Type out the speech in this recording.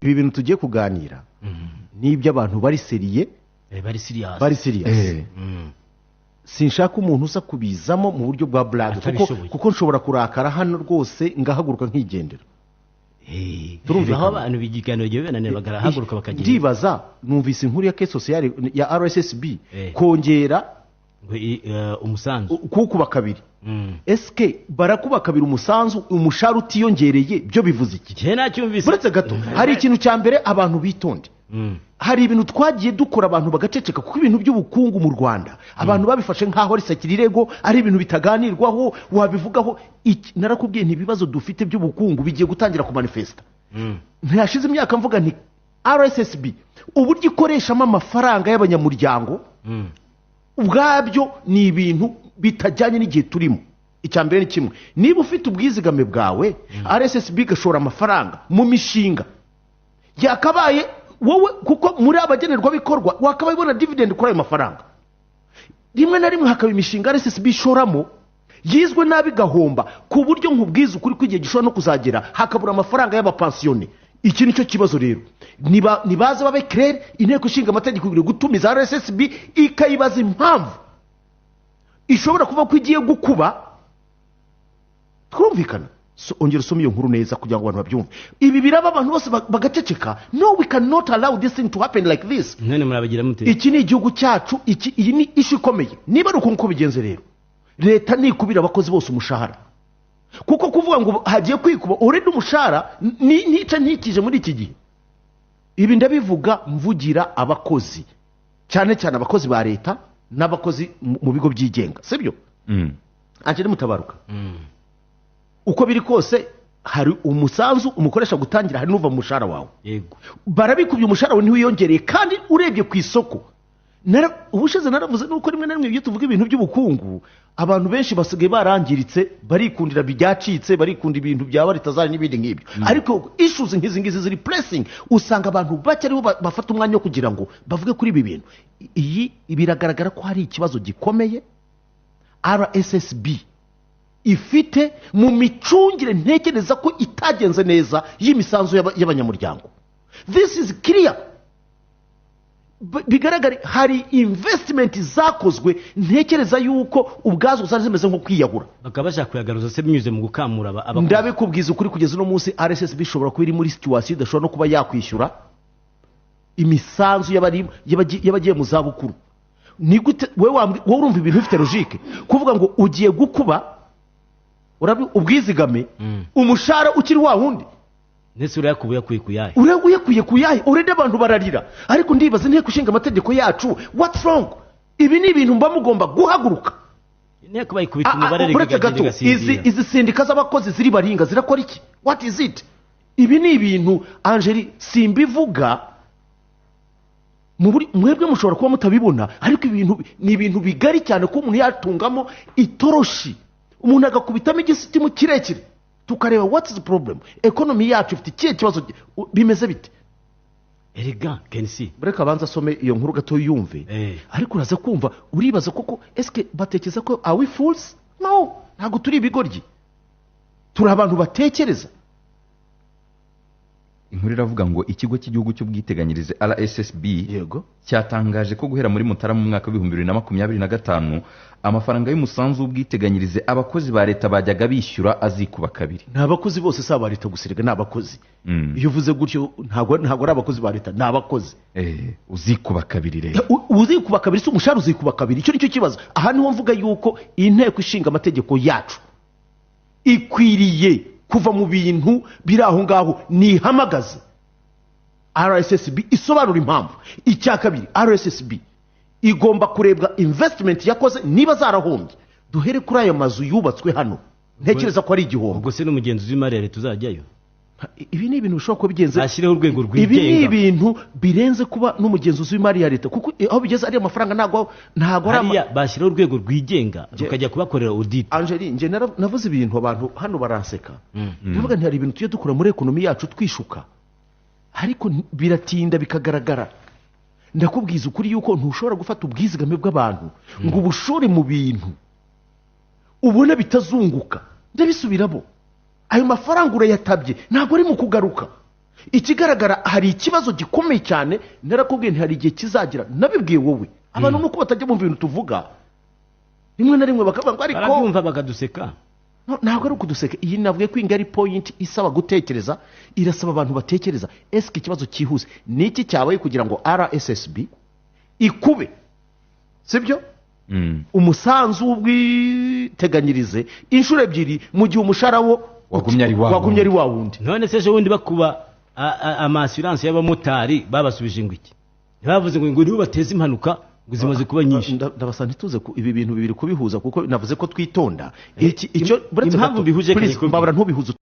ibi bintu tugiye kuganira n'ibyo abantu bari seriye bari serious sinshaka umuntu uza kubizamo mu buryo bwa blague kuko nshobora kurakara hano rwose ngahaguruka nkigendera turumva aho abantu bigiganiro giye benanira bagarahaguruka bakagenda ndibaza numvise inkuru ya case sociale ya RSSB kongera umusanzu kukuba kabiri eske barakuba kabiri umusanzu umushara utiyongereye byo bivuze iki je nacyumvise buretse gato hari ikintu cya mbere abantu bitonde hari ibintu twagiye dukora abantu bagaceceka kuko ibintu by'ubukungu mu Rwanda abantu babifashe nkaho ari sakirirego ari ibintu bitaganirwaho wabivugaho narakubwiye ntibibazo dufite by'ubukungu bigiye gutangira ku manifesta ntiyashize imyaka mvuga nti RSSB uburyo ikoreshamo amafaranga y'abanyamuryango ubwabyo ni ibintu bitajyanye n'igihe turimo icyambere ni kimwe niba ufite ubwizigame bwawe RSSB gashora amafaranga mu mishinga yakabaye wowe kuko muri abagenerwa bikorwa wakabaye bona dividend kuri ayo mafaranga rimwe na rimwe hakaba imishinga RSSB ishoramo yizwe nabi gahomba ku buryo nkubwiza ukuri kwigiye gishobora no kuzagera hakabura amafaranga y'abapensione iki nicyo kibazo rero nibaze babe clair inteko ishinga amategeko igire gutumiza RSSB ikayibaza impamvu ishobora kuba ko igiye gukuba twumvikana ongera usome iyo nkuru neza kugira ngo abantu babyumve ibi biraba abantu bose bagaceceka no we cannot allow this thing to happen like this none murabagira mute iki ni igihugu cyacu iyi ni issue ikomeye niba ari uko bigenze rero leta nikubira abakozi bose umushahara kuko kuvuga ngo hagiye kwikuba already umushahara nica ntikije muri iki gihe ibi ndabivuga mvugira abakozi cyane cyane abakozi ba leta n'abakozi mu bigo byigenga sibyo anje mutabaruka uko biri kose hari umusanzu umukoresha gutangira hari nuva mu mushahara wawe yego barabikubye umushahara wawe ntiwiyongereye kandi urebye ku isoko ubushize naravuze nuko rimwe na rimwe iyo tuvuga ibintu by'ubukungu abantu benshi basigaye barangiritse barikundira byacitse barikunda ibintu byaba ritazari n'ibindi nk'ibyo ariko issues nk'izi ngizi ziri pressing usanga abantu bake aribo bafata umwanya wo kugira ngo bavuge kuri ibi bintu iyi biragaragara ko hari ikibazo gikomeye RSSB ifite mu micungire ntekereza ko itagenze neza y'imisanzu y'abanyamuryango this is clear bigaragara hari investment zakozwe ntekereza yuko ubwazo zari zimeze nko kwiyahura bakabasha kuyagaruza se binyuze mu gukamura ndabikubwiza ukuri kugeza no munsi RSSB ishobora kuba iri muri situation idashobora no kuba yakwishyura imisanzu y'abagiye mu zabukuru ni gute wowe urumva ibintu bifite logique kuvuga ngo ugiye gukuba ubwizigame umushahara ukiri wa wundi ndetse urayakubuye kuyahe urayakuye kuyahe urende abantu bararira ariko ndibaza inteko ishinga amategeko yacu what's wrong ibi ni ibintu mba mugomba guhaguruka inteko bayikubita umubare rigagagira izi sindika z'abakozi ziri baringa zirakora iki what is it ibi ni ibintu Angeli simbivuga mwebwe mushobora kuba mutabibona ariko ibintu ni ibintu bigari cyane ko umuntu yatungamo itoroshi umuntu agakubitamo igisitimu kirekire tukareba what is the problem economy yacu ifite ikihe kibazo bimeze bite erega kensi bureka abanza asome iyo nkuru gato yumve ariko uraza kumva uribaza koko eske batekereza ko are we fools no ntago turi ibigoryi turi abantu batekereza inkuru iravuga ngo ikigo cy'igihugu cy'ubwiteganyirize RSSB yego cyatangaje ko guhera muri Mutarama mu mwaka wa 2025 amafaranga y'umusanzu w'ubwiteganyirize abakozi ba leta bajyaga bishyura azikuba kabiri n'abakozi bose saba leta gusirega n'abakozi iyo uvuze gutyo ntago ari abakozi ba leta n'abakozi uzikuba kabiri rero uzikuba kabiri se umushahara uzikuba kabiri icyo nicyo kibazo aha niho mvuga yuko inteko ishinga amategeko yacu ikwiriye kuva mu bintu biri aho ngaho nihamagaze RSSB isobanura impamvu icya kabiri RSSB igomba kurebwa investment yakoze niba zarahombye duhere kuri ayo mazu yubatswe hano ntekereza ko ari igihombo ubwo se n'umugenzi w'imari ya leta uzajyayo ibi ni ibintu bishobora kuba bigenze ashyireho urwego rwigenga ibi ni ibintu birenze kuba n'umugenzuzi w'imari ya leta kuko aho bigeze ari amafaranga ntago ari bashyiraho urwego rwigenga tukajya kubakorera audit Angeli nje navuze ibintu abantu hano baranseka ndavuga nti hari ibintu tujye dukora muri ekonomi yacu twishuka ariko biratinda bikagaragara ndakubwiza ukuri yuko ntushobora gufata ubwizigame bw'abantu ngo ubushore mu bintu ubona bitazunguka ndabisubiramo ayo mafaranga urayatabye ntabwo ari mu kugaruka ikigaragara hari ikibazo gikomeye cyane narakubwiye nti hari igihe kizagira nabibwiye wowe abantu nuko batajya bumva ibintu tuvuga rimwe na rimwe bakavuga ngo ariko barabyumva bakaduseka ntabwo ari ukuduseka iyi navuye ko ingari point isaba gutekereza irasaba abantu batekereza eske ikibazo cyihuse ni iki cyabaye kugira ngo RSSB ikube sibyo umusanzu w'ubwiteganyirize inshuro ebyiri mu gihe umushahara wo wagumye ari wa wundi none se ejo bundi bakuba amasiranse y'abamotari babasubije ngo iki ntibavuze ngo nibo bateze impanuka ngo zimaze kuba nyinshi ndabasa ntituze ibi bintu bibiri kubihuza kuko navuze ko twitonda icyo impamvu bihuje mbabara ntubihuze